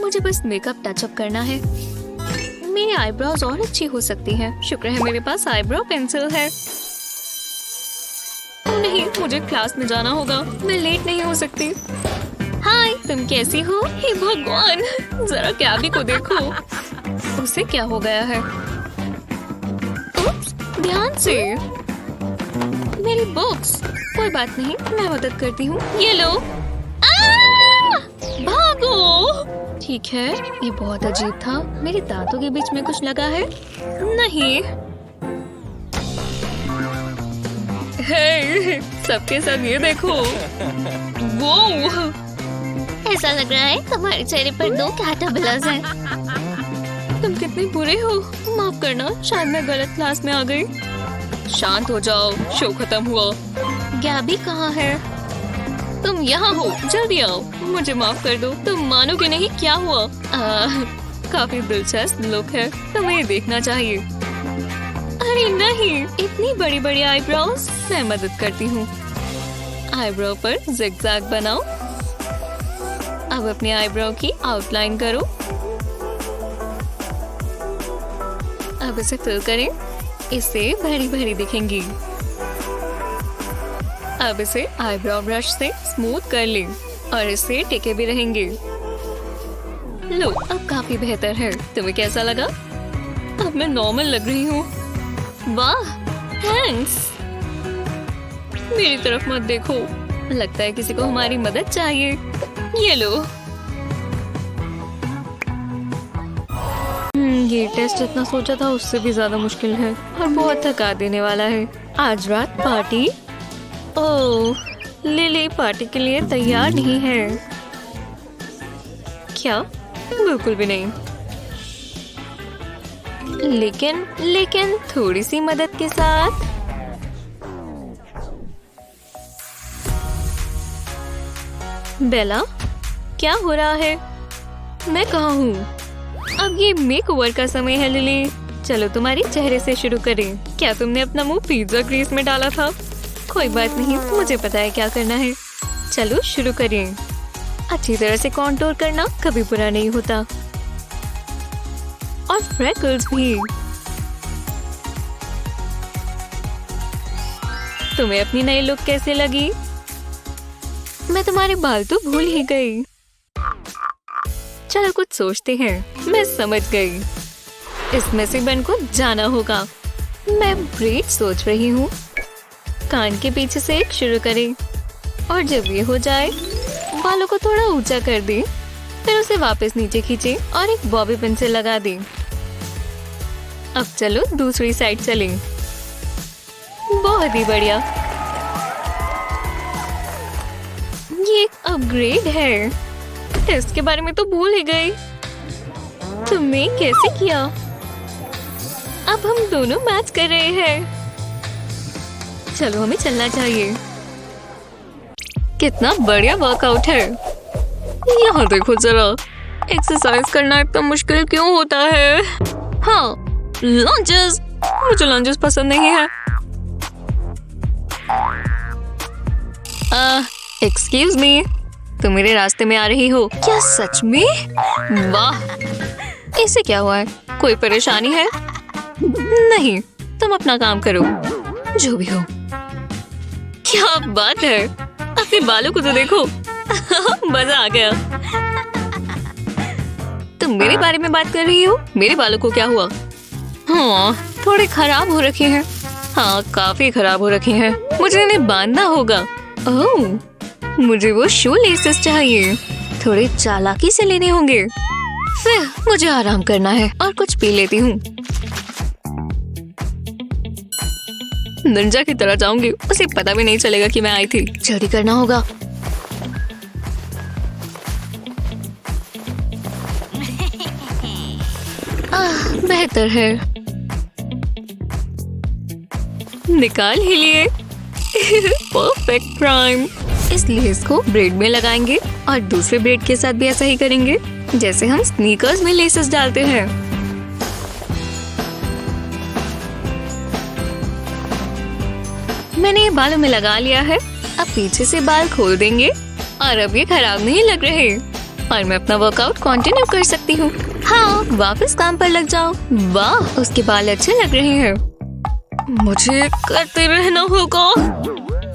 मुझे बस makeup touch-up करना है। मेरी आईब्रोज और अच्छी हो सकती हैं। शुक्र है मेरे पास आईब्रो पेंसिल है। नहीं, मुझे क्लास में जाना होगा। मैं लेट नहीं हो सकती। हाय, तुम कैसी हो? हे भगवान, जरा कैबी को देखो। उसे क्या हो गया है? उप्स, ध्यान से। मेरी बुक्स। कोई बात नहीं, मैं मदद करती हूँ। ये लो। भागो। ठीक है, ये बहुत अजीब था। मेरे दांतों के बीच में कुछ लगा है? नहीं। हे, सबके साथ ये देखो। वो ऐसा लग रहा है तुम्हारे चेहरे पर 2 कैटरपिलर्स हैं। तुम कितने बुरे हो। माफ करना, शायद मैं गलत क्लास में आ गई। शांत हो जाओ, शो खत्म हुआ। गैबी कहाँ है? तुम यहाँ हो, जल्दी आओ। मुझे माफ कर दो। तुम मानोगे नहीं क्या हुआ। काफी दिलचस्प लुक है, तुम्हें देखना चाहिए। अरे नहीं, इतनी बड़ी बड़ी आईब्रोज। मैं मदद करती हूँ। आईब्रो पर जिगजैग बनाओ। अब अपने आईब्रो की आउटलाइन करो। अब इसे फिल करें। इससे भरी भरी दिखेंगी। अब इसे आईब्रो ब्रश से स्मूथ कर लें और इससे टिके भी रहेंगे। लो, अब काफी बेहतर है। तुम्हें कैसा लगा? अब मैं नॉर्मल लग रही हूँ। वाह, थैंक्स। मेरी तरफ मत देखो। लगता है किसी को हमारी मदद चाहिए। ये लो। ये टेस्ट जितना सोचा था उससे भी ज्यादा मुश्किल है और बहुत थका देने वाला है। आज रात पार्टी। ओह, लिली पार्टी के लिए तैयार नहीं है क्या? बिल्कुल भी नहीं। लेकिन थोड़ी सी मदद के साथ। बेला, क्या हो रहा है? मैं कहाँ हूँ? अब ये मेकओवर का समय है लिली। चलो तुम्हारे चेहरे से शुरू करें। क्या तुमने अपना मुंह पिज्जा ग्रीस में डाला था? कोई बात नहीं, मुझे पता है क्या करना है। चलो शुरू करें। अच्छी तरह से कॉन्टूर करना कभी बुरा नहीं होता। और फ्रेकल्स भी। तुम्हें अपनी नई लुक कैसे लगी? मैं तुम्हारे बाल तो भूल ही गई। चलो कुछ सोचते हैं। मैं समझ गई। इसमें से बन को जाना होगा। मैं ब्रेड सोच रही हूँ। कान के पीछे से एक शुरू करें और जब ये हो जाए बालों को थोड़ा ऊंचा कर दें। फिर उसे वापस नीचे खींचे और एक बॉबी पिन से लगा दें। अब चलो दूसरी साइड चलें। बहुत ही बढ़िया। ये एक अपग्रेड है। टेस्ट के बारे में तो भूल ही गई। तुमने कैसे किया? अब हम दोनों मैच कर रहे हैं। चलो हमें चलना चाहिए। कितना बढ़िया वर्कआउट है। यहाँ देखो जरा। एक्सरसाइज करना इतना मुश्किल क्यों होता है? हाँ, लंजेस। मुझे लंजेस पसंद नहीं है। एक्सक्यूज मी, तुम मेरे रास्ते में आ रही हो क्या? सच में? वाह, इसे क्या हुआ है? कोई परेशानी है? नहीं, तुम अपना काम करो। जो भी हो। क्या बात है? अपने बालों को तो देखो। मजा आ गया। तुम मेरे बारे में बात कर रही हो? मेरे बालों को क्या हुआ? हाँ, थोड़े खराब हो रखे हैं। हाँ, काफी खराब हो रखे हैं। मुझे इन्हें बांधना होगा। ओह, मुझे वो शू लेसेस चाहिए। थोड़े चालाकी से लेने होंगे। फिर मुझे आराम करना है और कुछ पी लेती हूँ। निंजा की तरह जाऊंगी। उसे पता भी नहीं चलेगा कि मैं आई थी। जल्दी करना होगा। बेहतर है। निकाल ही लिए। Perfect prime. इस लेस को ब्रेड में लगाएंगे और दूसरे ब्रेड के साथ भी ऐसा ही करेंगे जैसे हम स्नीकर्स में लेसेस डालते हैं। मैंने ये बालों में लगा लिया है। अब पीछे से बाल खोल देंगे और अब ये खराब नहीं लग रहे। और मैं अपना वर्कआउट कंटिन्यू कर सकती हूँ। हाँ, वापस काम पर लग जाओ। वाह, उसके बाल अच्छे लग रहे हैं। मुझे करते रहना होगा।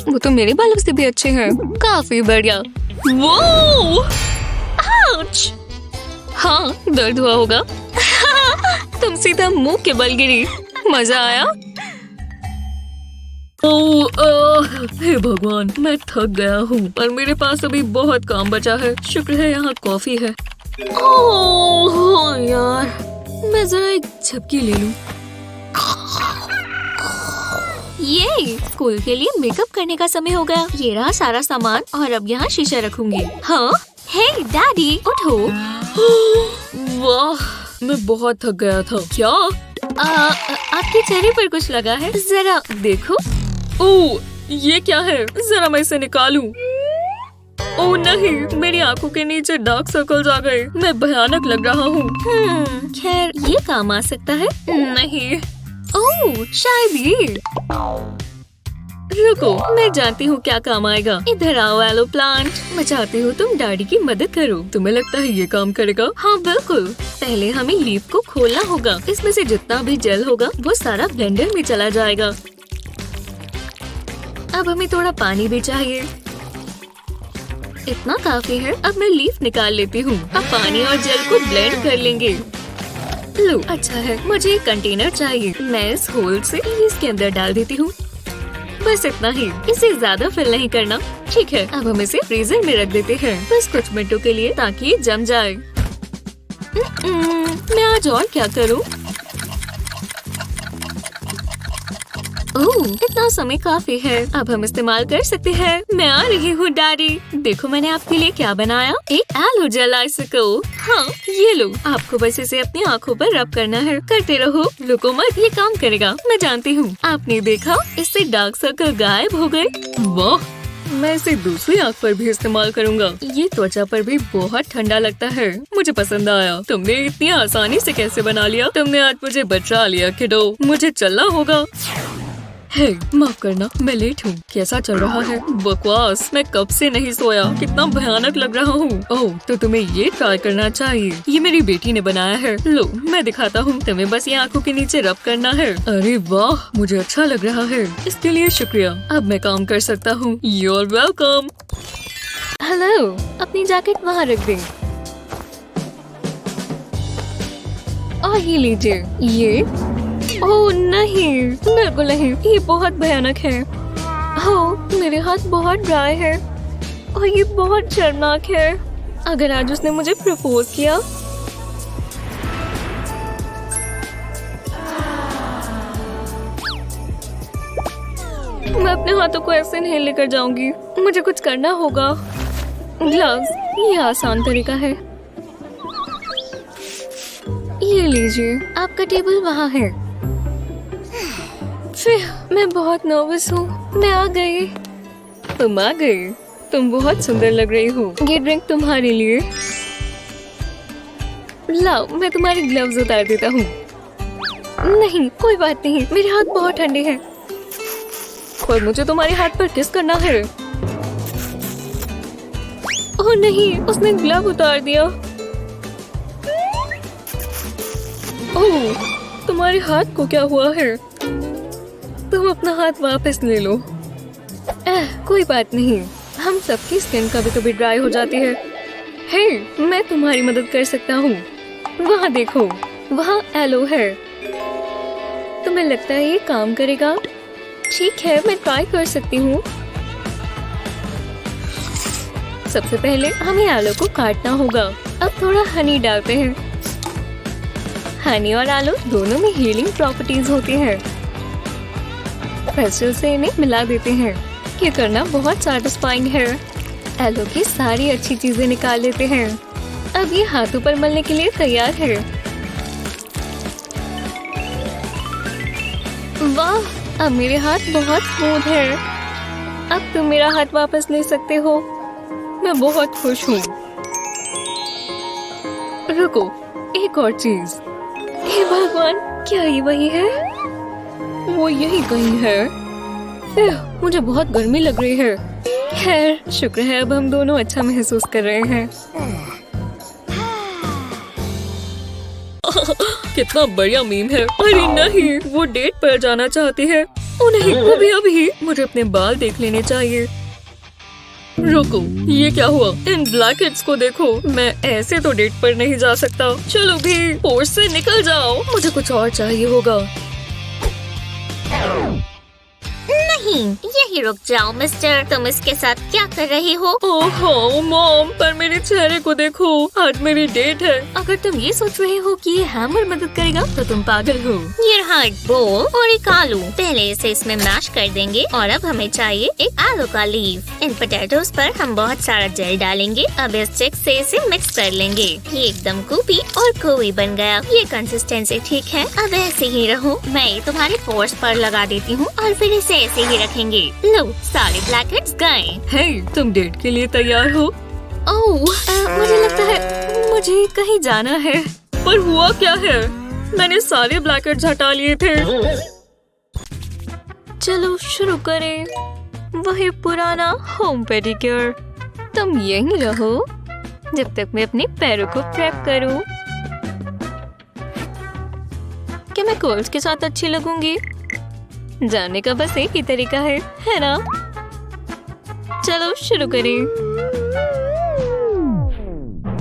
वो तो मेरे बालों से भी अच्छे हैं। काफी बढ़िया। वो आउच! हाँ, दर्द हुआ होगा। तुम सीधा मुंह के बल गिरी। मजा आया? हे भगवान, मैं थक गया हूँ और मेरे पास अभी बहुत काम बचा है। शुक्र है यहाँ कॉफी है। ओह यार, मैं जरा एक झपकी ले लूं। ये स्कूल के लिए मेकअप करने का समय हो गया। ये रहा सारा सामान और अब यहाँ शीशा रखूंगी। हाँ, हे डैडी, उठो। वाह, मैं बहुत थक गया था। क्या आपके चेहरे पर कुछ लगा है? जरा देखो। ओह, ये क्या है? जरा मैं इसे निकालूं। ओह नहीं, मेरी आंखों के नीचे डार्क सर्कल्स आ गए। मैं भयानक लग रहा हूँ। खैर, ये काम आ सकता है। नहीं। ओह, शायद ये। रुको, मैं जानती हूँ क्या काम आएगा। इधर आओ एलो प्लांट। मैं चाहती हूँ तुम डैडी की मदद करो। तुम्हें लगता है ये काम करेगा? हाँ बिल्कुल। पहले हमें लीफ को खोलना होगा। इसमें से जितना भी जेल होगा वो सारा ब्लेंडर में चला जाएगा। अब हमें थोड़ा पानी भी चाहिए। इतना काफी है। अब मैं लीफ निकाल लेती हूँ। अब पानी और जेल को ब्लेंड कर लेंगे। लो, अच्छा है। मुझे एक कंटेनर चाहिए। मैं इस होल से इसके अंदर डाल देती हूँ। बस इतना ही। इसे ज्यादा फिल नहीं करना। ठीक है, अब हम इसे फ्रीजर में रख देते हैं बस कुछ मिनटों के लिए, ताकि ये जम जाए। मैं आज और क्या करूँ? ओह, इतना समय काफी है। अब हम इस्तेमाल कर सकते हैं। मैं आ रही हूँ डैडी। देखो मैंने आपके लिए क्या बनाया। एक एलो जेल आइसिकल। हाँ, ये लो। आपको बस इसे अपनी आँखों पर रब करना है। करते रहो, रुको मत, ये काम करेगा। मैं जानती हूँ। आपने देखा, इससे डार्क सर्कल गायब हो गए। वाह, मैं इसे दूसरी आँख पर भी इस्तेमाल करूँगा। ये त्वचा पर भी बहुत ठंडा लगता है। मुझे पसंद आया। तुमने इतनी आसानी से कैसे बना लिया? तुमने आज मुझे बचा लिया किडो। मुझे चलना होगा। हे, माफ करना, मैं लेट हूँ। कैसा चल रहा है? बकवास, मैं कब से नहीं सोया। कितना भयानक लग रहा हूँ। ओह, तो तुम्हें ये ट्राई करना चाहिए। ये मेरी बेटी ने बनाया है। लो, मैं दिखाता हूँ। तुम्हें बस ये आंखों के नीचे रब करना है। अरे वाह, मुझे अच्छा लग रहा है। इसके लिए शुक्रिया। अब मैं काम कर सकता हूँ। You're welcome। हेलो, अपनी जैकेट वहाँ रख दें। और ये लीजिए। ये ओह नहीं, बिल्कुल नहीं, ये बहुत भयानक है। ओह, मेरे हाथ बहुत ड्राई है और ये बहुत शर्मनाक है। अगर आज उसने मुझे प्रपोज किया। मैं अपने हाथों को ऐसे नहीं लेकर जाऊंगी। मुझे कुछ करना होगा। ग्लव्स, ये आसान तरीका है। ये लीजिए, आपका टेबल वहाँ है। मैं बहुत नर्वस हूँ। मैं आ गई। तुम आ गई? तुम बहुत सुंदर लग रही हो। ये ड्रिंक तुम्हारे लिए। लाओ, मैं तुम्हारे ग्लव्स उतार देता हूँ। नहीं, कोई बात नहीं, मेरे हाथ बहुत ठंडे हैं। और मुझे तुम्हारे हाथ पर किस करना है। ओह नहीं, उसने ग्लव उतार दिया। ओह, तुम्हारे हाथ को क्या हुआ है? तुम अपना हाथ वापस ले लो। कोई बात नहीं, हम सबकी स्किन कभी कभी ड्राई हो जाती है। हे, मैं तुम्हारी मदद कर सकता हूँ। वहाँ देखो, वहाँ एलो है। तुम्हें लगता है ये काम करेगा? ठीक है, मैं ट्राई कर सकती हूँ। सबसे पहले हमें आलू को काटना होगा। अब थोड़ा हनी डालते हैं। हनी और आलू दोनों में हीलिंग प्रॉपर्टीज होती हैं। पेस्टल से इन्हें मिला देते हैं। ये करना बहुत सैटिस्फाइंग है। आलू की सारी अच्छी चीजें निकाल लेते हैं। अब ये हाथों पर मलने के लिए तैयार है। वाह, अब मेरे हाथ बहुत स्मूथ है। अब तुम मेरा हाथ वापस ले सकते हो। मैं बहुत खुश हूँ। रुको, एक और चीज। हे भगवान, क्या ये वही है? वो यही कहीं है। मुझे बहुत गर्मी लग रही है। खैर, शुक्र है अब हम दोनों अच्छा महसूस कर रहे हैं। कितना बढ़िया मीम है। अरे नहीं, वो डेट पर जाना चाहती है। ओ नहीं, अभी मुझे अपने बाल देख लेने चाहिए। रुको, ये क्या हुआ? इन ब्लैकेट्स को देखो। मैं ऐसे तो डेट पर नहीं जा सकता। चलो भी, होश से निकल जाओ। मुझे कुछ और चाहिए होगा। नहीं, यही रुक जाओ मिस्टर। तुम इसके साथ क्या कर रहे हो? ओह मॉम, पर मेरे चेहरे को देखो। आज मेरी डेट है। अगर तुम ये सोच रहे हो कि ये हैमर मदद करेगा तो तुम पागल हो। ये रहा एक बोल और एक आलू। पहले इसे इसमें मैश कर देंगे और अब हमें चाहिए एक आलू का लीफ। इन पोटैटोस पर हम बहुत सारा जेल डालेंगे। अब इस स्टिक से इसे मिक्स कर लेंगे। ये एकदम कूपी और कोई बन गया। ये कंसिस्टेंसी ठीक है। अब ऐसे ही रहो। मैं ये तुम्हारे पोर्स पर लगा देती हूँ और फिर इसे ऐसे ही रखेंगे। लो, सारे ब्लैकेट्स गए। हे, तुम डेट के लिए तैयार हो? ओह, मुझे लगता है मुझे कहीं जाना है। पर हुआ क्या है? मैंने सारे ब्लैकेट्स हटा लिए थे। चलो शुरू करें। वही पुराना होम पेडिक्योर। तुम यहीं रहो जब तक मैं अपने पैरों को प्रेप करूं। क्या मैं कर्ल्स के साथ अच्छी लगूंगी? जानने का बस एक ही तरीका है ना? चलो शुरू करें।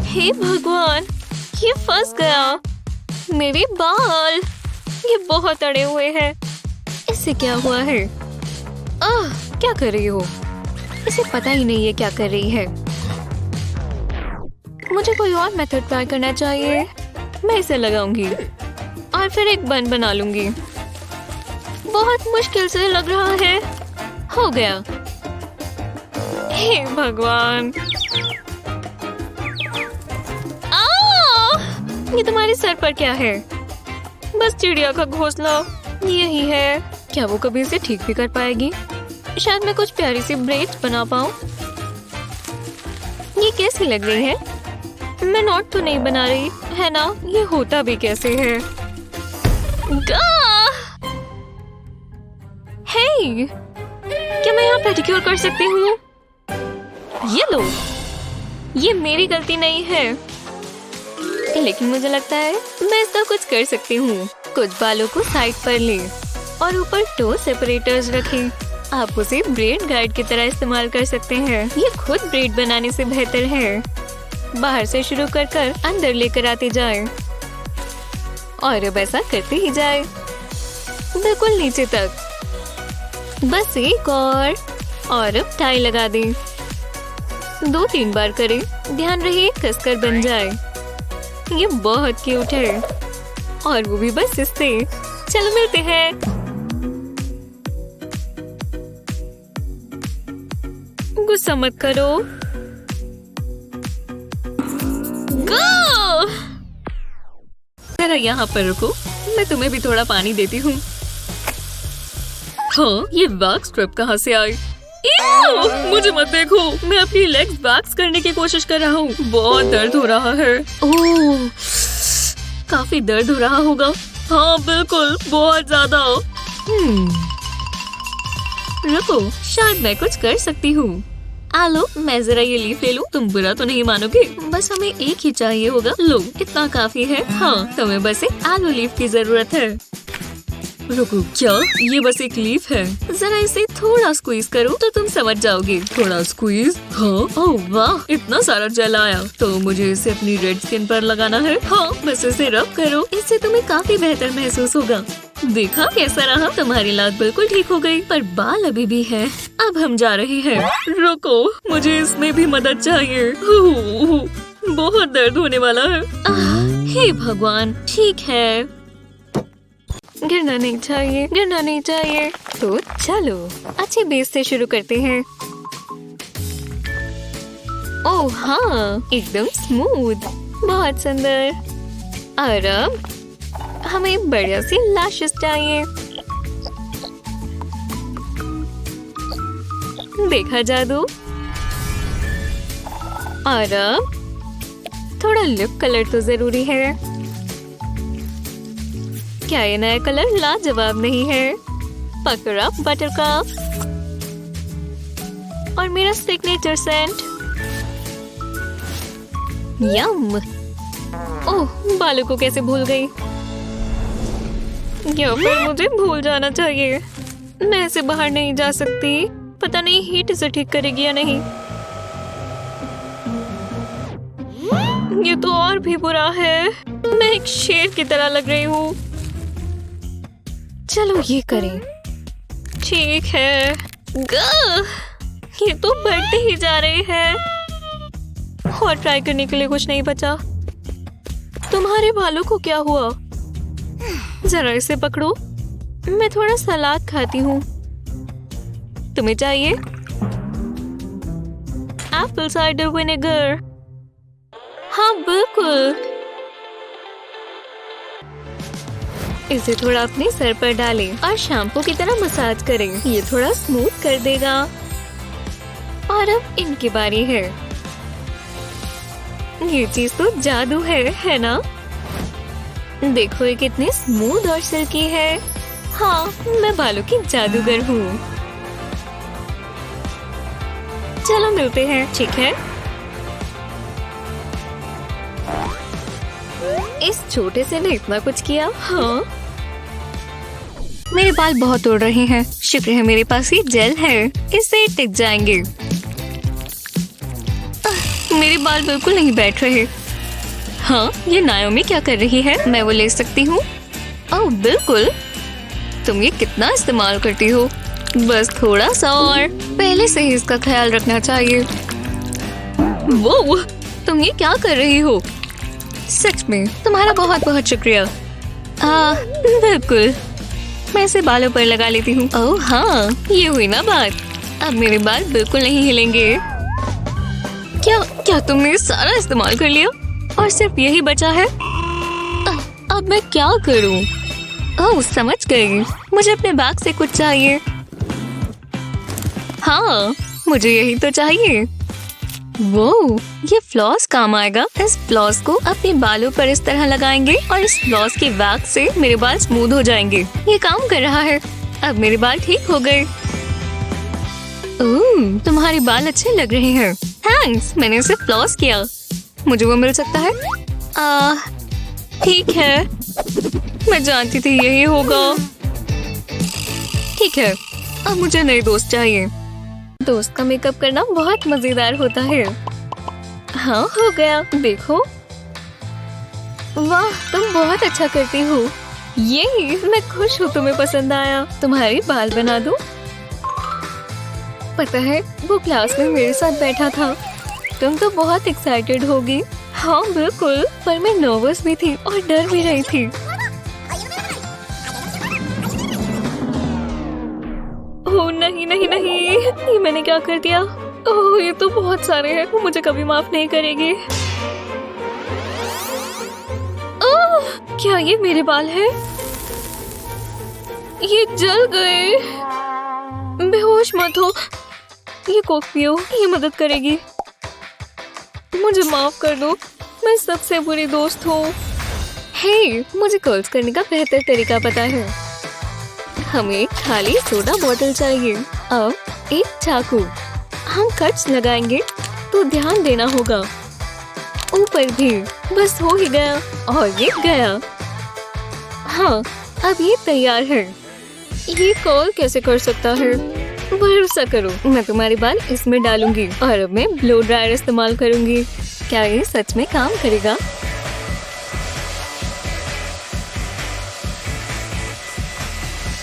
हे भगवान, ये फंस गया। मेरे बाल, ये बहुत अड़े हुए हैं। इससे क्या हुआ है? क्या कर रही हो? इसे पता ही नहीं है क्या कर रही है। मुझे कोई और मेथड ट्राई करना चाहिए। मैं इसे लगाऊंगी और फिर एक बन बना लूंगी। बहुत मुश्किल से लग रहा है। हो गया। हे भगवान, ये तुम्हारे सर पर क्या है? बस चिड़िया का घोंसला। यही है। क्या वो कभी इसे ठीक भी कर पाएगी? शायद मैं कुछ प्यारी सी ब्रेड्स बना पाऊं। ये कैसी लग रही है? मैं नॉट तो नहीं बना रही है ना? ये होता भी कैसे है? हे, क्या मैं यहाँ पेडिक्योर कर सकती हूँ? ये लो, ये मेरी गलती नहीं है, लेकिन मुझे लगता है मैं इसका कुछ कर सकती हूँ। कुछ बालों को साइड पर ले और ऊपर टो सेपरेटर्स रखें। आप उसे ब्रेड गाइड की तरह इस्तेमाल कर सकते हैं। ये खुद ब्रेड बनाने से बेहतर है। बाहर से शुरू कर अंदर लेकर आते जाएं और अब ऐसा करते ही जाए, बिल्कुल नीचे तक। बस एक और अब टाई लगा दें। 2-3 बार करें। ध्यान रहे कसकर बन जाए। ये बहुत क्यूट है और वो भी बस इससे। चलो मिलते हैं। गुस्सा मत करो। गो! जरा यहाँ पर रुको, मैं तुम्हें भी थोड़ा पानी देती हूँ। हाँ, ये वैक्स स्ट्रिप कहाँ से आई? मुझे मत देखो, मैं अपनी लेग्स वैक्स करने की कोशिश कर रहा हूँ। बहुत दर्द हो रहा है। ओह, काफी दर्द हो रहा होगा। हाँ बिल्कुल, बहुत ज्यादा। रुको, शायद मैं कुछ कर सकती हूँ। आलो, मैं जरा ये लीफ ले लूं। तुम बुरा तो नहीं मानोगे? बस हमें एक ही चाहिए होगा। लो, इतना काफी है। हाँ, तुम्हें बस एक आलू लीफ की जरूरत है। रुको, क्या ये बस एक लीफ है? जरा इसे थोड़ा स्क्वीज करो तो तुम समझ जाओगे। थोड़ा स्क्वीज? हाँ, ओह वाह, इतना सारा जेल आया। तो मुझे इसे अपनी रेड स्किन पर लगाना है। हाँ, बस इसे रब करो। इससे तुम्हें काफी बेहतर महसूस होगा। देखा कैसा रहा? तुम्हारी लात बिल्कुल ठीक हो गई, पर बाल अभी भी है। अब हम जा रहे हैं। रुको, मुझे इसमें भी मदद चाहिए। बहुत दर्द होने वाला है। हे भगवान, ठीक है। गिरना नहीं चाहिए, गिरना नहीं चाहिए। तो चलो अच्छे बेस से शुरू करते हैं। ओह हाँ, एकदम स्मूथ, बहुत सुंदर। और अब हमें बढ़िया सी लैशेस चाहिए। देखा जादू। और अब थोड़ा लिप कलर तो जरूरी है। क्या ये नया कलर लाजवाब नहीं है? पकड़ा बटरकप और मेरा सिग्नेचर सेंट। यम। ओह, बालों को कैसे भूल गई? या फिर मुझे भूल जाना चाहिए। मैं ऐसे बाहर नहीं जा सकती। पता नहीं हीट इसे ठीक करेगी या नहीं। ये तो और भी बुरा है। मैं एक शेर की तरह लग रही हूँ। चलो ये करें। ठीक है। ये तो बढ़ते ही जा रहे हैं और ट्राई करने के लिए कुछ नहीं बचा। तुम्हारे बालों को क्या हुआ? जरा इसे पकड़ो। मैं थोड़ा सलाद खाती हूँ। तुम्हें चाहिए? Apple cider vinegar. हाँ बिल्कुल। इसे थोड़ा अपने सर पर डालें और शैम्पू की तरह मसाज करें। ये थोड़ा स्मूथ कर देगा। और अब इनकी बारी है। ये चीज तो जादू है ना? देखो ये कितनी स्मूथ और सिल्की है। हाँ, मैं बालों की जादूगर हूँ। चलो मिलते हैं, ठीक है? इस छोटे से ने इतना कुछ किया। हाँ, मेरे बाल बहुत उड़ रहे हैं। शुक्र है मेरे पास ये जेल है, इससे टिक जाएंगे। मेरे बाल बिल्कुल नहीं बैठ रहे। हाँ, ये नायोमी क्या कर रही है? मैं वो ले सकती हूँ? ओह बिल्कुल। तुम ये कितना इस्तेमाल करती हो? बस थोड़ा सा और। पहले से ही इसका ख्याल रखना चाहिए। वो तुम ये क्या कर रही हो? सच में तुम्हारा बहुत बहुत शुक्रिया। बिल्कुल, मैं इसे बालों पर लगा लेती हूँ। ओह हाँ, ये हुई ना बात। अब मेरे बाल बिल्कुल नहीं हिलेंगे। क्या तुमने सारा इस्तेमाल कर लिया और सिर्फ यही बचा है? अब मैं क्या करूँ? ओह समझ गई। मुझे अपने बैग से कुछ चाहिए। हाँ, मुझे यही तो चाहिए। वो ये फ्लॉस काम आएगा। इस फ्लॉस को अपने बालों पर इस तरह लगाएंगे और इस फ्लॉस की वैक्स से मेरे बाल स्मूथ हो जाएंगे। ये काम कर रहा है। अब मेरे बाल ठीक हो गए। ओह, तुम्हारे बाल अच्छे लग रहे हैं। थैंक्स, मैंने इसे फ्लॉस किया। मुझे वो मिल सकता है? ठीक है। मैं जानती थी यही होगा। ठीक है, अब मुझे नए दोस्त चाहिए। दोस्त का मेकअप करना बहुत मजेदार होता है। हाँ, हो गया। देखो, वाह, तुम बहुत अच्छा करती हो। ये मैं खुश हूँ तुम्हें पसंद आया। तुम्हारे बाल बना दूं? पता है, वो क्लास में मेरे साथ बैठा था। तुम तो बहुत एक्साइटेड होगी। हाँ बिल्कुल, पर मैं नर्वस भी थी और डर भी रही थी। ओह नहीं नहीं नहीं, ये मैंने क्या कर दिया? ओह, ये तो बहुत सारे हैं। वो मुझे कभी माफ नहीं करेगी। ओह, क्या ये मेरे बाल हैं? ये जल गए। बेहोश मत हो। ये कोक पियो, ये मदद करेगी। मुझे माफ कर दो, मैं सबसे बुरी दोस्त हूँ। हे, मुझे कर्ल्स करने का बेहतर तरीका पता है। हमें एक खाली सोडा बोतल चाहिए। अब एक चाकू। हम कट्स लगाएंगे तो ध्यान देना होगा। ऊपर भी। बस हो ही गया। और ये गया। हाँ, अब ये तैयार है। ये कॉल कैसे कर सकता है? भरोसा करो, मैं तुम्हारे बाल इसमें डालूंगी और अब मैं ब्लो ड्रायर इस्तेमाल करूंगी। क्या ये सच में काम करेगा?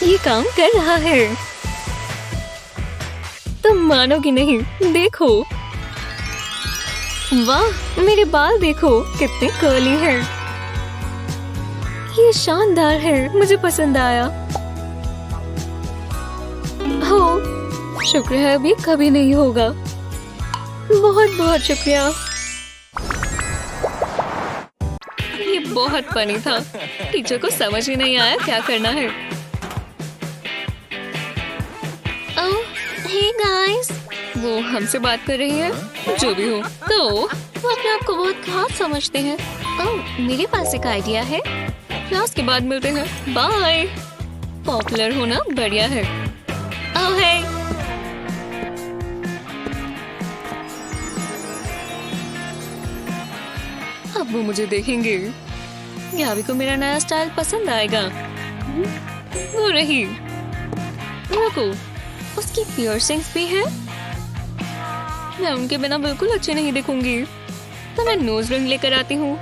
ये काम कर रहा है। तुम मानोगी नहीं। देखो, वाह, मेरे बाल देखो कितने कर्ली हैं। ये शानदार है, मुझे पसंद आया। हो, शुक्र है अभी कभी नहीं होगा। बहुत बहुत शुक्रिया। ये बहुत फनी था। टीचर को समझ ही नहीं आया क्या करना है। ओह, हे गाइस, वो हमसे बात कर रही है। जो भी हो, तो वो अपने आप को बहुत खास समझते हैं। ओह, मेरे पास एक आइडिया है। क्लास के बाद मिलते हैं। बाय। पॉपुलर होना बढ़िया है। ओह है। अब वो मुझे देखेंगे। गैबी को मेरा नया स्टाइल पसंद आएगा। वो रही। रुको, उसकी पियर्सिंग्स भी है। मैं उनके बिना बिल्कुल अच्छी नहीं दिखूंगी, तो मैं नोज रिंग लेकर आती हूँ।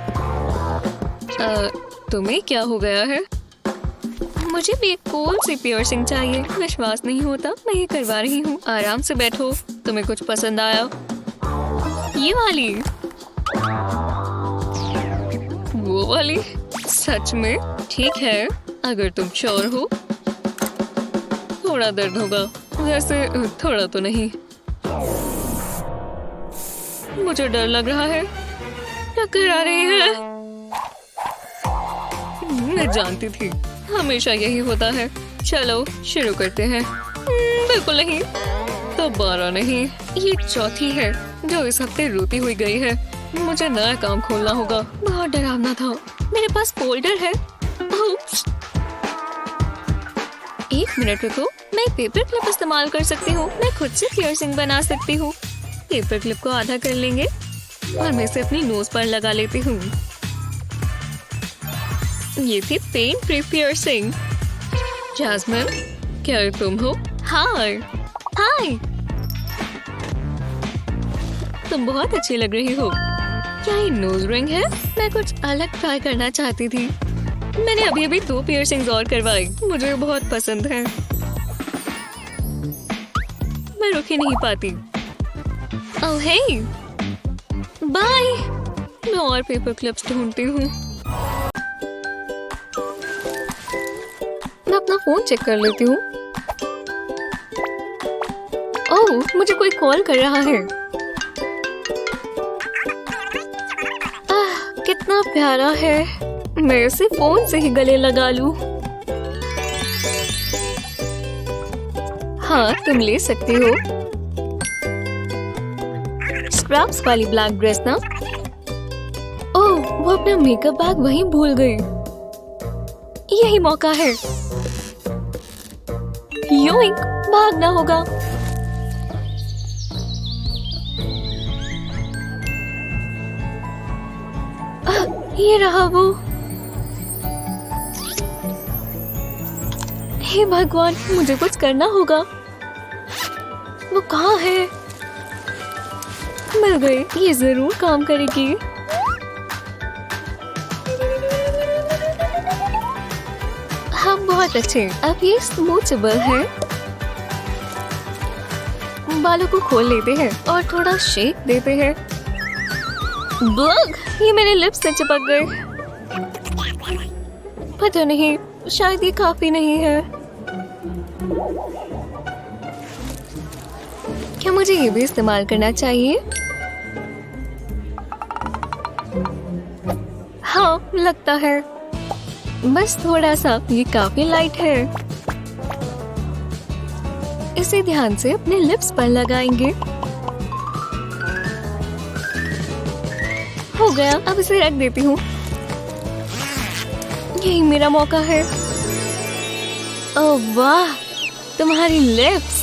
तुम्हें क्या हो गया है? मुझे भी एक कोल सी पियर्सिंग चाहिए। विश्वास नहीं होता, मैं ये करवा रही हूँ। आराम से बैठो। तुम्हें कुछ पसंद आया? ये वाली? वो वाली? सच में? ठीक है, अगर तुम श्योर हो। थोड़ा दर्द होगा, वैसे थोड़ा तो नहीं। मुझे डर लग रहा है। टक्कर आ रही है। मैं जानती थी, हमेशा यही होता है। चलो शुरू करते हैं। बिल्कुल नहीं, दोबारा नहीं। ये चौथी है जो इस हफ्ते रोती हुई गई है। मुझे नया काम खोलना होगा। बहुत डरावना था। मेरे पास फोल्डर है। Oops. एक मिनट रुको, मैं पेपर क्लिप इस्तेमाल कर सकती हूँ। मैं खुद से पियर्सिंग बना सकती हूँ। पेपर क्लिप को आधा कर लेंगे और मैं इसे अपनी नोज पर लगा लेती हूँ। ये थी पेन फ्री पियर्सिंग। जैस्मिन, क्या ये तुम हो? हाय। हाय, तुम बहुत अच्छी लग रही हो। क्या ये नोज रिंग है? मैं कुछ अलग ट्राई करना चाहती थी। मैंने अभी अभी 2 पियर्सिंग्स और करवाई। मुझे बहुत पसंद है। मैं रुक ही नहीं पाती। ओह हे, बाय। मैं और पेपर क्लिप्स ढूंढती हूँ। मैं अपना फोन चेक कर लेती हूँ। ओह, मुझे कोई कॉल कर रहा है। कितना प्यारा है। मैं इसे फोन से ही गले लगा लूं। हाँ, तुम ले सकती हो। स्क्रैप्स वाली ब्लैक ड्रेस ना? ओह, वो अपना मेकअप बैग वहीं भूल गई। यही मौका है। योइंक, भागना होगा। ये रहा वो। हे भगवान, मुझे कुछ करना होगा। वो कहाँ है? मिल गई। ये जरूर काम करेगी। हाँ, बहुत अच्छे। अब ये स्मूथेबल है। बालों को खोल लेते हैं और थोड़ा शेक देते हैं। बग, ये मेरे लिप्स से चिपक गए। पता नहीं, शायद ये काफी नहीं है। क्या मुझे ये भी इस्तेमाल करना चाहिए? हाँ, लगता है। बस थोड़ा सा। ये काफी लाइट है। इसे ध्यान से अपने लिप्स पर लगाएंगे। हो गया, अब इसे रख देती हूँ। यही मेरा मौका है। ओह वाह, तुम्हारी लिप्स।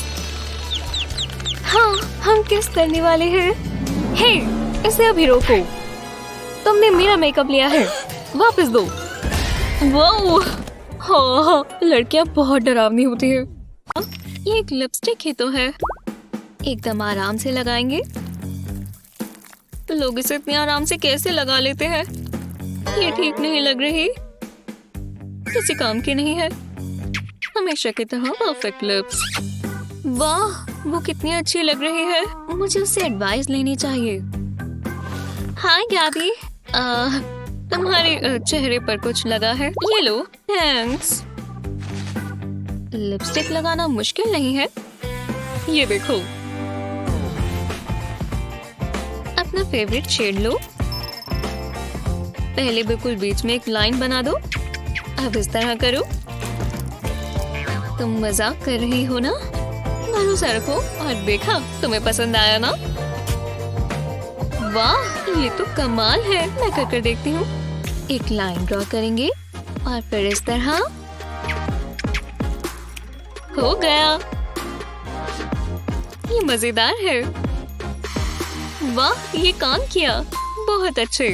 हाँ, हम किस करने वाले हैं? हे, इसे अभी रोको। तुमने मेरा मेकअप लिया है, वापस दो। वाओ, हाँ, लड़कियां बहुत डरावनी होती है। ये एक लिपस्टिक ही तो है। एकदम आराम से लगाएंगे। लोग इसे इतनी आराम से कैसे लगा लेते हैं? ये ठीक नहीं लग रही। किसी काम की नहीं है। हमेशा की तरह परफेक्ट लिप्स। वाह, वो कितनी अच्छी लग रही है। मुझे उससे एडवाइस लेनी चाहिए। हाय गैबी, तुम्हारे चेहरे पर कुछ लगा है। ये लो। थैंक्स। लिपस्टिक लगाना मुश्किल नहीं है। ये देखो। अपना फेवरेट शेड लो। पहले बिल्कुल बीच में एक लाइन बना दो। अब इस तरह करो। तुम मजाक कर रही हो ना? भरोसा रखो। और देखा, तुम्हें पसंद आया ना? वाह, ये तो कमाल है। मैं कर देखती हूँ। एक लाइन ड्रॉ करेंगे और फिर इस तरह। हो गया। ये मजेदार है। वाह, ये काम किया। बहुत अच्छे।